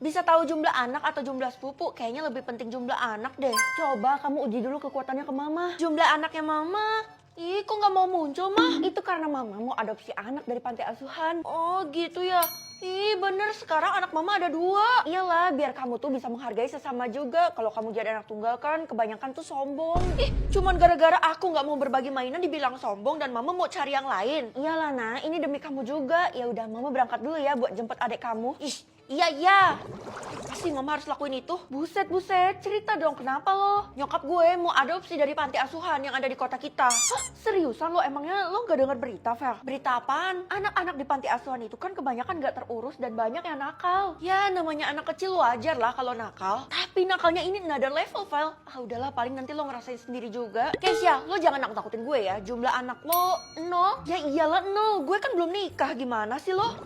Bisa tahu jumlah anak atau jumlah sepupu? Kayaknya lebih penting jumlah anak deh. Coba kamu uji dulu kekuatannya ke mama. Jumlah anaknya mama? Ih, kok nggak mau muncul, mah? Itu karena mama mau adopsi anak dari panti asuhan. Oh, gitu ya. Ih, bener. Sekarang anak mama ada 2. Iyalah, biar kamu tuh bisa menghargai sesama juga. Kalau kamu jadi anak tunggal kan, kebanyakan tuh sombong. Ih, cuman gara-gara aku nggak mau berbagi mainan dibilang sombong dan mama mau cari yang lain. Iyalah, nah, ini demi kamu juga. Ya udah, mama berangkat dulu ya buat jemput adik kamu. Ih, iya. Pasti mama harus lakuin itu. Buset, cerita dong kenapa lo? Nyokap gue mau adopsi dari panti asuhan yang ada di kota kita. Hah? Seriusan lo? Emangnya lo gak denger berita, Vel? Berita apaan? Anak-anak di panti asuhan itu kan kebanyakan gak terurus dan banyak yang nakal. Ya namanya anak kecil wajar lah kalau nakal. Tapi nakalnya ini another level, Vel. Ah udahlah, paling nanti lo ngerasain sendiri juga. Keisha, lo jangan nakut-nakutin gue ya. Jumlah anak lo 0. Ya iyalah 0. Gue kan belum nikah, gimana sih lo?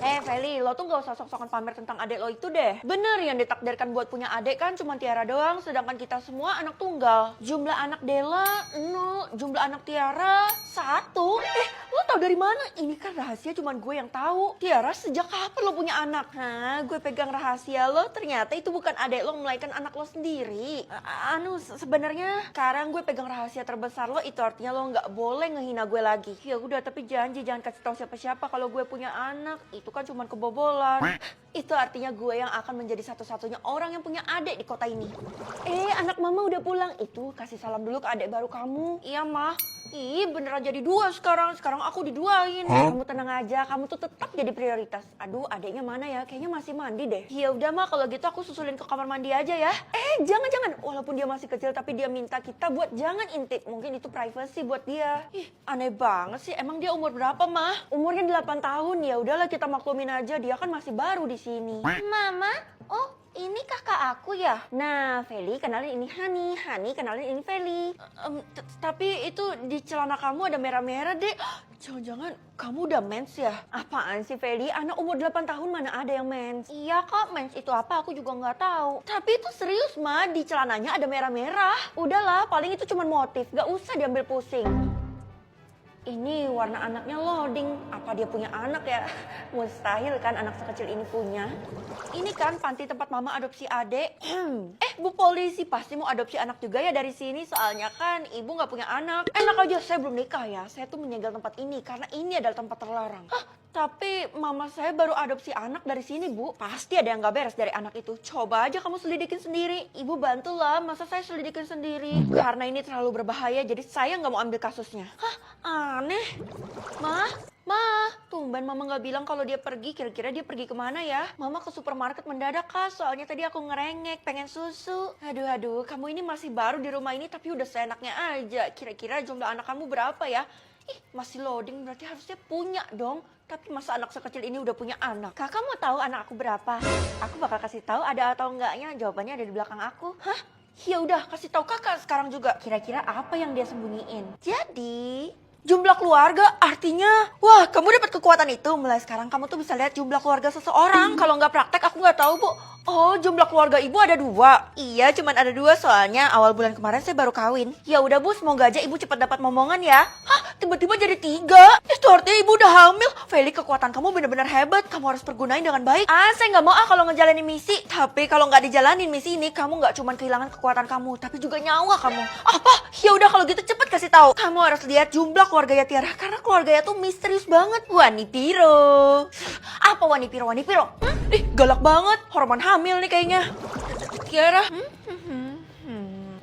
Feli, lo tuh gak usah sok-sokan pamer tentang adik lo itu deh. Bener yang ditakdirkan buat punya adik kan cuma Tiara doang, sedangkan kita semua anak tunggal. Jumlah anak Della 0, jumlah anak Tiara 1. Lo tau dari mana? Ini kan rahasia cuman gue yang tahu. Tiara sejak kapan lo punya anak? Hah, gue pegang rahasia lo, ternyata itu bukan adik lo melainkan anak lo sendiri. Sebenarnya sekarang gue pegang rahasia terbesar lo, itu artinya lo nggak boleh ngehina gue lagi. Ya udah, tapi janji jangan kasih tahu siapa-siapa kalau gue punya anak. Itu kan cuman kebobolan. Itu artinya gue yang akan menjadi satu-satunya orang yang punya adik di kota ini. Anak mama udah pulang. Itu kasih salam dulu ke adik baru kamu. Iya, mah. Ih, beneran jadi 2 sekarang. Sekarang aku diduain. Kamu tenang aja, kamu tuh tetap jadi prioritas. Aduh, adiknya mana ya? Kayaknya masih mandi deh. Ya udah, mah, kalau gitu aku susulin ke kamar mandi aja ya. Jangan. Walaupun dia masih kecil, tapi dia minta kita buat jangan intip. Mungkin itu privacy buat dia. Ih, aneh banget sih. Emang dia umur berapa, mah? Umurnya 8 tahun. Ya udahlah, kita maklumin aja. Dia kan masih baru di sini. Mama, oh ini kakak aku ya? Nah, Feli kenalin ini Hani kenalin ini Feli. Tapi itu di celana kamu ada merah-merah deh. Jangan-jangan kamu udah mens ya? Apaan sih Feli? Anak umur 8 tahun mana ada yang mens? Iya kak, mens itu apa aku juga nggak tahu. Tapi itu serius mah, di celananya ada merah-merah. Udahlah, paling itu cuma motif, gak usah diambil pusing. Ini warna anaknya loading. Apa dia punya anak ya? Mustahil kan anak sekecil ini punya. Ini kan panti tempat mama adopsi adik. Bu polisi pasti mau adopsi anak juga ya dari sini. Soalnya kan ibu gak punya anak. Enak aja, saya belum nikah ya. Saya tuh menyegel tempat ini karena ini adalah tempat terlarang. Tapi mama saya baru adopsi anak dari sini, Bu. Pasti ada yang gak beres dari anak itu. Coba aja kamu selidikin sendiri. Ibu bantulah, masa saya selidikin sendiri? Karena ini terlalu berbahaya, jadi saya gak mau ambil kasusnya. Aneh. Ma, tumben mama gak bilang kalau dia pergi. Kira-kira dia pergi kemana ya? Mama ke supermarket mendadak kah? Soalnya tadi aku ngerengek, pengen susu. Aduh, kamu ini masih baru di rumah ini tapi udah seenaknya aja. Kira-kira jumlah anak kamu berapa ya? Masih loading, berarti harusnya punya dong. Tapi masa anak sekecil ini udah punya anak? Kakak mau tahu anak aku berapa? Aku bakal kasih tahu ada atau enggaknya. Jawabannya ada di belakang aku. Hah? Ya udah, kasih tahu kakak sekarang juga. Kira-kira apa yang dia sembunyiin? Jadi, jumlah keluarga artinya, wah kamu dapat kekuatan itu. Mulai sekarang kamu tuh bisa lihat jumlah keluarga seseorang. Kalau nggak praktek aku nggak tahu, Bu. Oh, jumlah keluarga ibu ada 2. Iya, cuman ada 2 soalnya awal bulan kemarin saya baru kawin. Ya udah Bu, semoga aja ibu cepat dapat momongan ya. Hah, tiba-tiba jadi 3. Itu artinya ibu udah hamil. Feli, kekuatan kamu benar-benar hebat. Kamu harus pergunain dengan baik. Saya nggak mau kalau ngejalanin misi. Tapi kalau nggak dijalanin misi ini, kamu nggak cuman kehilangan kekuatan kamu, tapi juga nyawa kamu. Apa? Ya udah kalau gitu cepet kasih tahu. Kamu harus lihat jumlah keluarganya Tiara karena keluarganya tuh misterius banget. Wanipiro. Apa Wanipiro? Galak banget. Hormon hamil nih kayaknya. Tiara.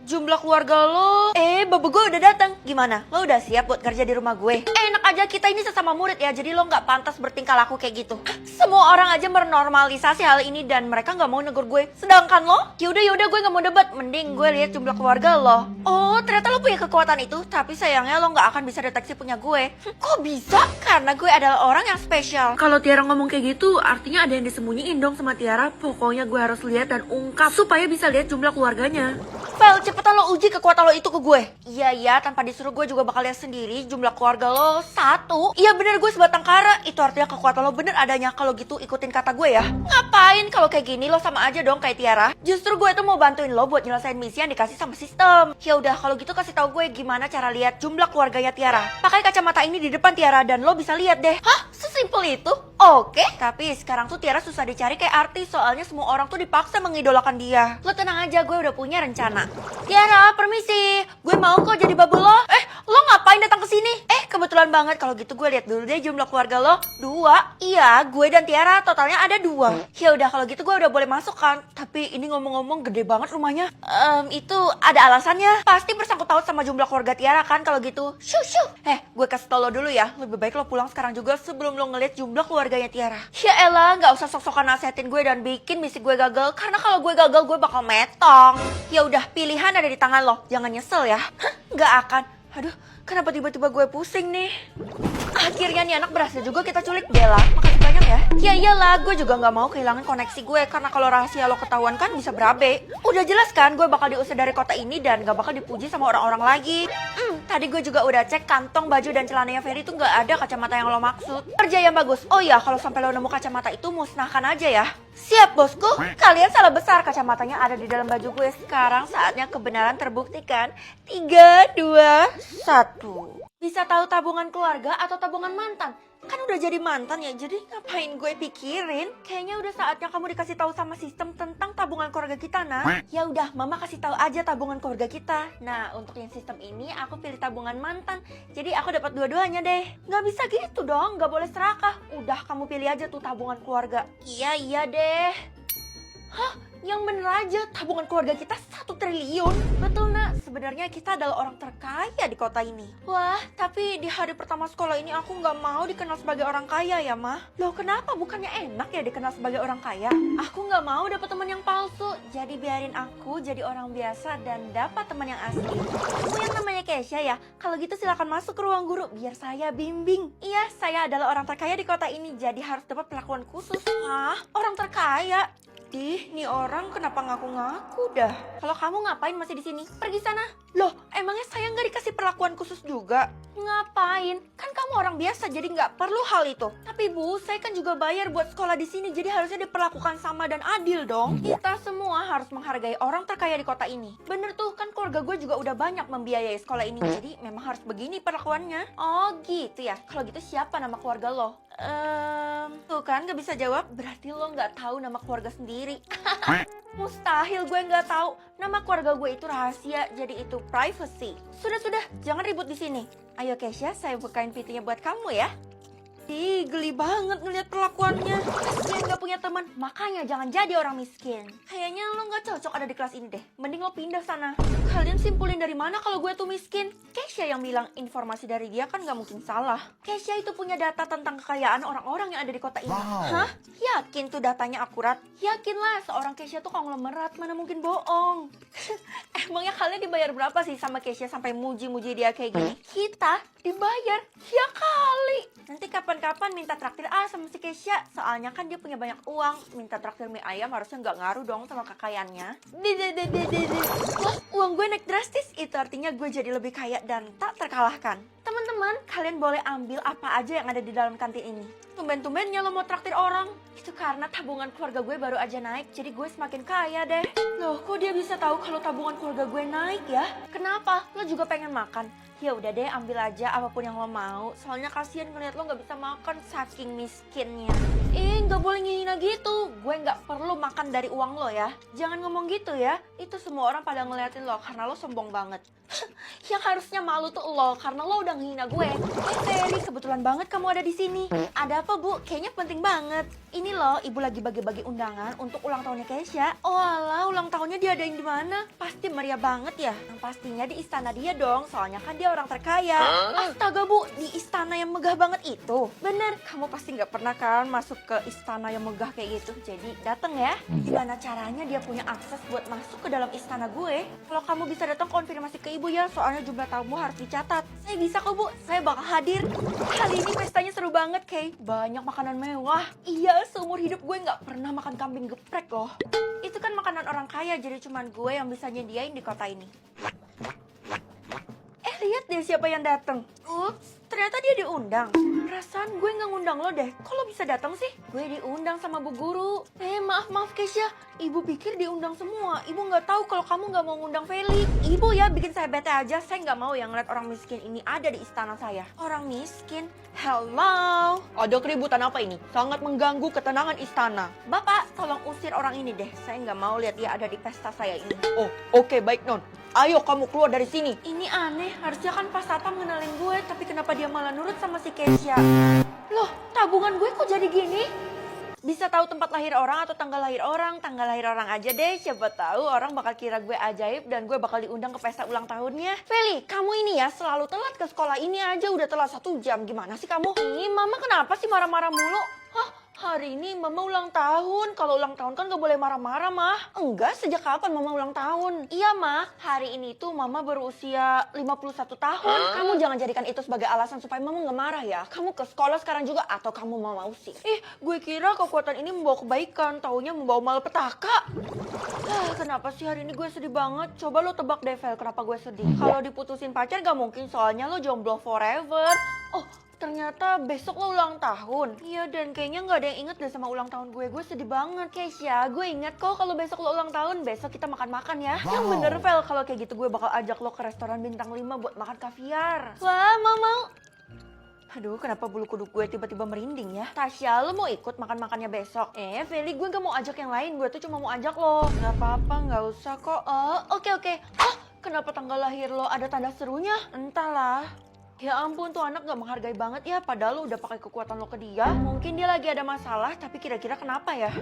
Jumlah keluarga lo. Babu gue udah datang. Gimana? Lo udah siap buat kerja di rumah gue? Enak aja, kita ini sesama murid ya. Jadi lo gak pantas bertingkah laku kayak gitu. Semua orang aja menormalisasi hal ini dan mereka gak mau negur gue. Sedangkan lo? Yaudah gue gak mau debat. Mending gue lihat jumlah keluarga lo. Oh, ternyata lo punya kekuatan itu. Tapi sayangnya lo gak akan bisa deteksi punya gue. Kok bisa? Karena gue adalah orang yang spesial. Kalau Tiara ngomong kayak gitu, artinya ada yang disembunyiin dong sama Tiara. Pokoknya gue harus lihat dan ungkap supaya bisa lihat jumlah keluarganya. Rafael, cepetan lo uji kekuatan lo itu ke gue. Iya, tanpa disuruh gue juga bakal lihat sendiri jumlah keluarga lo 1. Iya bener, gue sebatang kara. Itu artinya kekuatan lo bener adanya. Kalau gitu ikutin kata gue ya. Ngapain kalau kayak gini, lo sama aja dong kayak Tiara. Justru gue tuh mau bantuin lo buat nyelesain misi yang dikasih sama sistem. Ya udah, kalau gitu kasih tahu gue gimana cara lihat jumlah keluarganya Tiara. Pakai kacamata ini di depan Tiara dan lo bisa lihat deh. Hah? Sesimpel itu? Oke. Tapi sekarang tuh Tiara susah dicari kayak artis, soalnya semua orang tuh dipaksa mengidolakan dia. Lo tenang aja, gue udah punya rencana. Tiara, permisi. Gue mau kok jadi babu lo. Lo ngapain datang ke sini? Kebetulan banget. Kalau gitu gue lihat dulu deh jumlah keluarga lo. 2. Iya, gue dan Tiara totalnya ada 2. Ya udah, kalau gitu gue udah boleh masuk kan. Tapi ini ngomong-ngomong gede banget rumahnya. Itu ada alasannya. Pasti bersangkut paut sama jumlah keluarga Tiara kan kalau gitu. Shoo. Gue kasih tau lo dulu ya. Lebih baik lo pulang sekarang juga sebelum lo ngeliat jumlah keluarganya Tiara. Ya elah, gak usah sok-sokan nasehatin gue dan bikin misi gue gagal. Karena kalau gue gagal gue bakal metong. Ya udah, pilihan ada di tangan lo. Jangan nyesel ya. Gak akan. Aduh, kenapa tiba-tiba gue pusing nih? Akhirnya nih anak berhasil juga kita culik. Bella, makasih banyak ya. Ya iyalah, gue juga gak mau kehilangan koneksi gue. Karena kalau rahasia lo ketahuan kan bisa berabe. Udah jelas kan gue bakal diusir dari kota ini dan gak bakal dipuji sama orang-orang lagi. Tadi gue juga udah cek kantong baju dan celananya Ferry tuh gak ada kacamata yang lo maksud. Kerja yang bagus. Oh iya, kalau sampai lo nemu kacamata itu musnahkan aja ya. Siap bosku. Kalian salah besar, kacamatanya ada di dalam baju gue. Sekarang saatnya kebenaran terbuktikan. 3, 2, 1. Bisa tahu tabungan keluarga atau tabungan mantan? Kan udah jadi mantan ya, jadi ngapain gue pikirin? Kayaknya udah saatnya kamu dikasih tahu sama sistem tentang tabungan keluarga kita, nah. Ya udah, mama kasih tahu aja tabungan keluarga kita. Nah, untuk yang sistem ini aku pilih tabungan mantan. Jadi aku dapat dua-duanya deh. Nggak bisa gitu dong, nggak boleh serakah. Udah, kamu pilih aja tuh tabungan keluarga. Iya deh. Hah? Yang bener aja, tabungan keluarga kita 1 triliun. Betul nak, sebenarnya kita adalah orang terkaya di kota ini. Wah, tapi di hari pertama sekolah ini aku nggak mau dikenal sebagai orang kaya ya mah. Loh kenapa, bukannya enak ya dikenal sebagai orang kaya? Aku nggak mau dapat teman yang palsu. Jadi biarin aku jadi orang biasa dan dapat teman yang asli. Kamu yang namanya Kesha ya? Kalau gitu silakan masuk ke ruang guru biar saya bimbing. Iya, saya adalah orang terkaya di kota ini, jadi harus dapat perlakuan khusus. Hah? Orang terkaya? Nih orang kenapa ngaku-ngaku dah? Kalau kamu ngapain masih di sini? Pergi sana. Loh, emangnya saya nggak dikasih perlakuan khusus juga? Ngapain? Kan kamu orang biasa, jadi nggak perlu hal itu. Tapi Bu, saya kan juga bayar buat sekolah di sini, jadi harusnya diperlakukan sama dan adil dong. Kita semua harus menghargai orang terkaya di kota ini. Bener tuh, kan keluarga gue juga udah banyak membiayai sekolah ini, jadi memang harus begini perlakuannya. Oh gitu ya. Kalau gitu siapa nama keluarga lo? Tuh kan gak bisa jawab, berarti lo gak tahu nama keluarga sendiri. Mustahil gue gak tahu. Nama keluarga gue itu rahasia, jadi itu privacy. Sudah, jangan ribut di sini. Ayo Kesha, saya bukain pintunya buat kamu ya. Ih, geli banget ngeliat perlakuannya. Kasian gak punya teman, makanya jangan jadi orang miskin. Kayaknya lo gak cocok ada di kelas ini deh. Mending lo pindah sana. Kalian simpulin dari mana kalau gue tuh miskin? Kesha yang bilang informasi dari dia kan gak mungkin salah. Kesha itu punya data tentang kekayaan orang-orang yang ada di kota ini. Hah? Yakin tuh datanya akurat? Yakinlah, seorang Kesha tuh konglomerat, mana mungkin bohong. Emangnya kalian dibayar berapa sih sama Kesha sampai muji-muji dia kayak gini? Kita dibayar? Ya kali. Nanti kapan-kapan minta traktir sama si Kesha. Soalnya kan dia punya banyak uang. Minta traktir mie ayam harusnya nggak ngaruh dong sama kekayaannya. Wah, uang gue naik drastis. Itu artinya gue jadi lebih kaya dan tak terkalahkan. Teman-teman, kalian boleh ambil apa aja yang ada di dalam kantin ini. Tumben-tumbennya lo mau traktir orang. Itu karena tabungan keluarga gue baru aja naik, jadi gue semakin kaya deh. Loh, kok dia bisa tahu kalau tabungan keluarga gue naik ya? Kenapa? Lo juga pengen makan? Ya udah deh, ambil aja apapun yang lo mau. Soalnya kasihan ngeliat lo nggak bisa makan saking miskinnya. Nggak boleh ngina gitu. Gue nggak perlu makan dari uang lo ya. Jangan ngomong gitu ya. Itu semua orang pada ngeliatin lo karena lo sombong banget. Yang harusnya malu tuh lo karena lo udah ngehina gue. Terry, kebetulan banget kamu ada di sini. Ada apa Bu? Kayaknya penting banget. Ini loh, ibu lagi bagi-bagi undangan untuk ulang tahunnya Kesha. Oh alah, ulang tahunnya diadain di mana? Pasti meriah banget ya. Yang pastinya di istana dia dong, soalnya kan dia orang terkaya. Astaga Bu, di istana yang megah banget itu. Bener, kamu pasti nggak pernah kan masuk ke istana yang megah kayak gitu. Jadi dateng ya. Gimana caranya dia punya akses buat masuk ke dalam istana gue? Kalau kamu bisa datang konfirmasi ke ibu ya, soalnya jumlah tamu harus dicatat. Saya bisa kok Bu, saya bakal hadir. Kali ini pestanya seru banget, Kay. Banyak makanan mewah. Iya, seumur hidup gue nggak pernah makan kambing geprek loh. Itu kan makanan orang kaya, jadi cuman gue yang bisa nyediain di kota ini. Lihat deh siapa yang datang. Ups, ternyata dia diundang. Perasaan gue nggak ngundang lo deh. Kok lo bisa datang sih? Gue diundang sama bu guru. Maaf Kesha. Ibu pikir diundang semua. Ibu nggak tahu kalau kamu nggak mau ngundang Feli. Ibu ya bikin saya bete aja. Saya nggak mau yang ngeliat orang miskin ini ada di istana saya. Orang miskin? Hello. Ada keributan apa ini? Sangat mengganggu ketenangan istana. Bapak, tolong usir orang ini deh. Saya nggak mau lihat dia ada di pesta saya ini. Oh, oke, baik non. Ayo kamu keluar dari sini. Ini aneh, harusnya kan pas Satpam ngenalin gue, tapi kenapa dia malah nurut sama si Kesha? Loh, tabungan gue kok jadi gini? Bisa tahu tempat lahir orang atau tanggal lahir orang? Tanggal lahir orang aja deh, siapa tahu orang bakal kira gue ajaib dan gue bakal diundang ke pesta ulang tahunnya. Feli, kamu ini ya selalu telat ke sekolah, ini aja udah telat 1 jam. Gimana sih kamu? Ih, mama kenapa sih marah-marah mulu? Hah? Hari ini mama ulang tahun. Kalau ulang tahun kan gak boleh marah-marah, mah. Enggak, sejak kapan mama ulang tahun? Iya, mah. Hari ini tuh mama berusia 51 tahun. Kamu jangan jadikan itu sebagai alasan supaya mama gak marah ya. Kamu ke sekolah sekarang juga atau kamu mau sih? Gue kira kekuatan ini membawa kebaikan. Taunya membawa malapetaka. Kenapa sih hari ini gue sedih banget? Coba lo tebak deh, Vel, kenapa gue sedih? Kalau diputusin pacar gak mungkin, soalnya lo jomblo forever. Oh, ternyata besok lo ulang tahun. Iya, dan kayaknya nggak ada yang inget deh sama ulang tahun gue. Gue sedih banget, Kesha. Gue inget kok kalau besok lo ulang tahun. Besok kita makan-makan ya. Yang bener, Vel. Kalau kayak gitu gue bakal ajak lo ke restoran bintang 5 buat makan kaviar. Wah, mau. Aduh, kenapa bulu kuduk gue tiba-tiba merinding ya? Tasya, lo mau ikut makan-makannya besok? Feli, gue gak mau ajak yang lain. Gue tuh cuma mau ajak lo. Gak apa-apa, gak usah kok. Oke. Oh, kenapa tanggal lahir lo ada tanda serunya? Entahlah. Ya ampun, tuh anak gak menghargai banget ya, padahal lo udah pakai kekuatan lo ke dia. Mungkin dia lagi ada masalah, tapi kira-kira kenapa ya?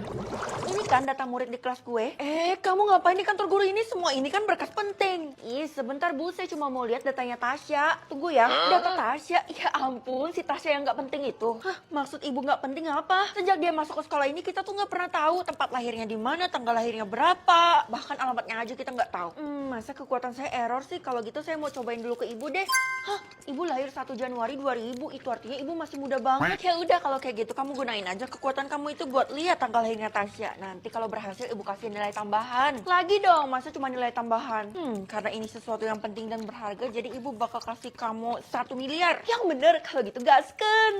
Ini kan data murid di kelas gue. Kamu ngapain di kantor guru ini? Semua ini kan berkas penting. Sebentar Bu, saya cuma mau lihat datanya Tasya. Tunggu ya, data Tasya. Ya ampun, si Tasya yang gak penting itu. Hah, maksud ibu gak penting apa? Sejak dia masuk ke sekolah ini, kita tuh gak pernah tahu tempat lahirnya di mana, tanggal lahirnya berapa. Bahkan alamatnya aja kita gak tahu. Masa kekuatan saya error sih? Kalau gitu saya mau cobain dulu ke ibu deh. Hah, ibu lahir 1 Januari 2000, itu artinya ibu masih muda banget. Ya udah, kalau kayak gitu kamu gunain aja kekuatan kamu itu buat lihat tanggal lahirnya Tasya. Nanti kalau berhasil ibu kasih nilai tambahan. Lagi dong, masa cuma nilai tambahan? Karena ini sesuatu yang penting dan berharga, jadi ibu bakal kasih kamu 1 miliar. Yang bener, kalau gitu gasken.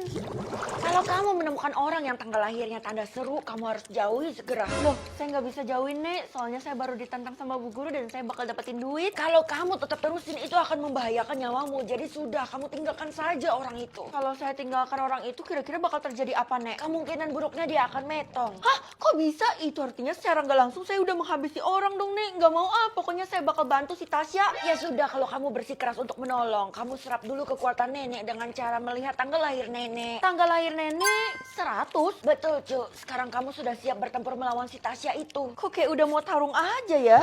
Kalau kamu menemukan orang yang tanggal lahirnya tanda seru, kamu harus jauhi segera. Loh, saya nggak bisa jauhin, Nek. Soalnya saya baru ditantang sama bu guru dan saya bakal dapetin duit. Kalau kamu tetap terusin, itu akan membahayakan nyawamu. Jadi sudah, kamu tinggalkan saja orang itu. Kalau saya tinggalkan orang itu, kira-kira bakal terjadi apa, Nek? Kemungkinan buruknya dia akan metong. Hah? Kok bisa? Itu artinya secara nggak langsung saya udah menghabisi orang dong, Nek. Nggak mau pokoknya saya bakal bantu si Tasya. Ya sudah, kalau kamu bersikeras untuk menolong, kamu serap dulu kekuatan nenek dengan cara melihat tanggal lahir nenek. Tanggal lahir nenek 100? Betul, Cu. Sekarang kamu sudah siap bertempur melawan si Tasya itu. Kok kayak udah mau tarung aja ya?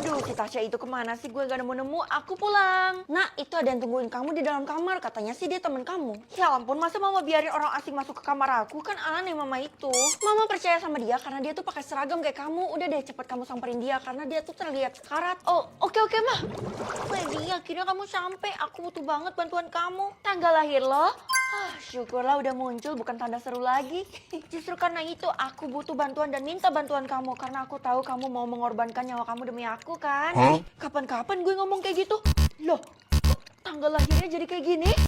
Aduh, si Tasya itu kemana sih? Gue gak nemu-nemu, aku pulang. Nah, itu ada yang tungguin kamu di dalam kamar. Katanya sih dia temen kamu. Ya ampun, masa mama biarin orang asing masuk ke kamar aku? Kan aneh mama itu. Mama percaya sama dia karena dia tuh pakai seragam kayak kamu. Udah deh, cepet kamu samperin dia karena dia tuh terlihat sekarat. Oh, oke, mah. Wendy, akhirnya kamu sampai. Aku butuh banget bantuan kamu. Tanggal lahir lo? Syukurlah udah muncul, bukan tanda seru lagi. Justru karena itu aku butuh bantuan dan minta bantuan kamu. Karena aku tahu kamu mau mengorbankan nyawa kamu demi aku kan. Kapan-kapan gue ngomong kayak gitu? Loh, kok tanggal lahirnya jadi kayak gini?